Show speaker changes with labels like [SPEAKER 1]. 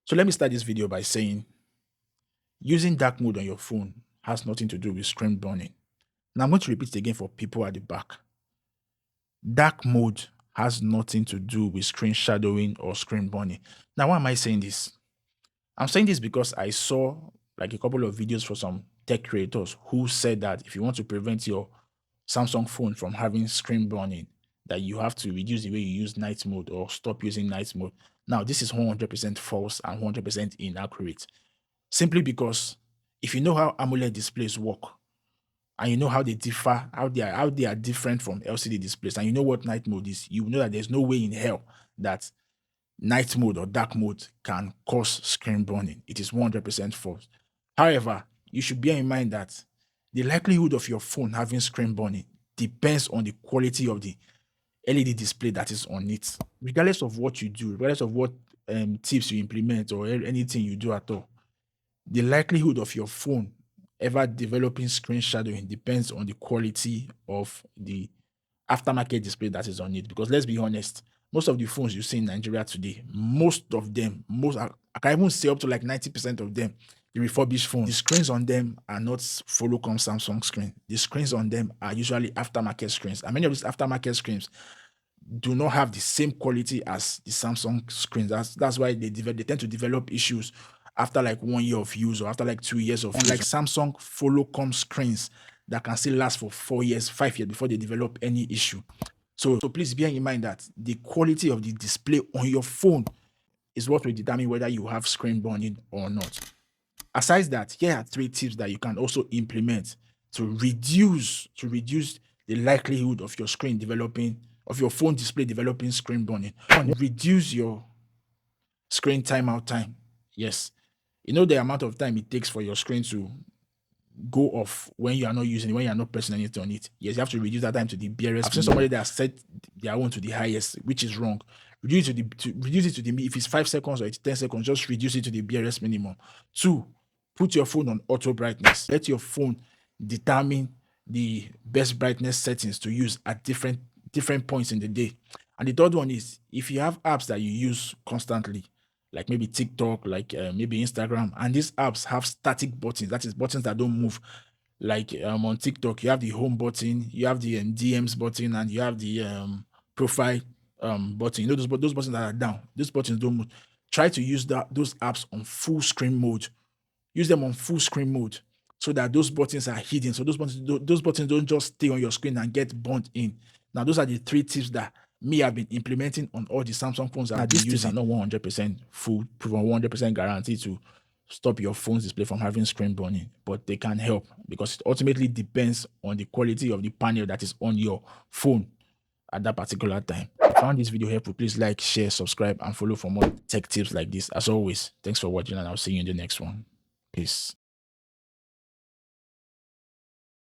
[SPEAKER 1] So let me start this video by saying using dark mode on your phone has nothing to do with screen burning. Now I'm going to repeat it again for people at the back. Dark mode has nothing to do with screen shadowing or screen burning. Now, why am I saying this? I'm saying this because I saw like a couple of videos for some tech creators who said that if you want to prevent your Samsung phone from having screen burning, that you have to reduce the way you use night mode or stop using night mode. Now, this is 100% false and 100% inaccurate. Simply because if you know how AMOLED displays work, and you know how they differ, how they are different from LCD displays, and you know what night mode is, you know that there's no way in hell that night mode or dark mode can cause screen burning. It is 100% false. However, you should bear in mind that the likelihood of your phone having screen burning depends on the quality of the LED display that is on it. Regardless of what you do, regardless of what tips you implement or anything you do at all, the likelihood of your phone ever developing screen shadowing depends on the quality of the aftermarket display that is on it. Because let's be honest, most of the phones you see in Nigeria today, most of them, I can even say up to like 90% of them, the refurbished phones, the screens on them are not Folocom Samsung screen. The screens on them are usually aftermarket screens. And many of these aftermarket screens do not have the same quality as the Samsung screens. That's why they tend to develop issues after like 1 year of use or after like 2 years of use. Unlike Samsung Folocom screens that can still last for 4 years, 5 years before they develop any issue. So please bear in mind that the quality of the display on your phone is what will determine whether you have screen burning or not. Aside that, here are 3 tips that you can also implement to reduce the likelihood of your phone display developing screen burning. One, reduce your screen timeout time. Yes, you know the amount of time it takes for your screen to go off when you are not using it, when you are not pressing anything on it. Yes, you have to reduce that time to the barest. I've seen somebody that set their own to the highest, which is wrong. Reduce it to the, if it's 5 seconds or it's 10 seconds, just reduce it to the barest minimum. 2, put your phone on auto brightness. Let your phone determine the best brightness settings to use at different points in the day. And the third one is, if you have apps that you use constantly, like maybe TikTok, like maybe Instagram, and these apps have static buttons, that is buttons that don't move. Like on TikTok, you have the home button, you have the DMs button, and you have the profile button. You know those buttons that are down, those buttons don't move. Try to use those apps on full screen mode. Use them on full screen mode so that those buttons are hidden. So those buttons don't just stay on your screen and get burnt in. Now, those are the 3 tips that me have been implementing on all the Samsung phones I've been using. These tips are not 100% full, proven 100% guaranteed to stop your phone's display from having screen burning, but they can help because it ultimately depends on the quality of the panel that is on your phone at that particular time. If you found this video helpful, please like, share, subscribe, and follow for more tech tips like this. As always, thanks for watching, and I'll see you in the next one. Peace.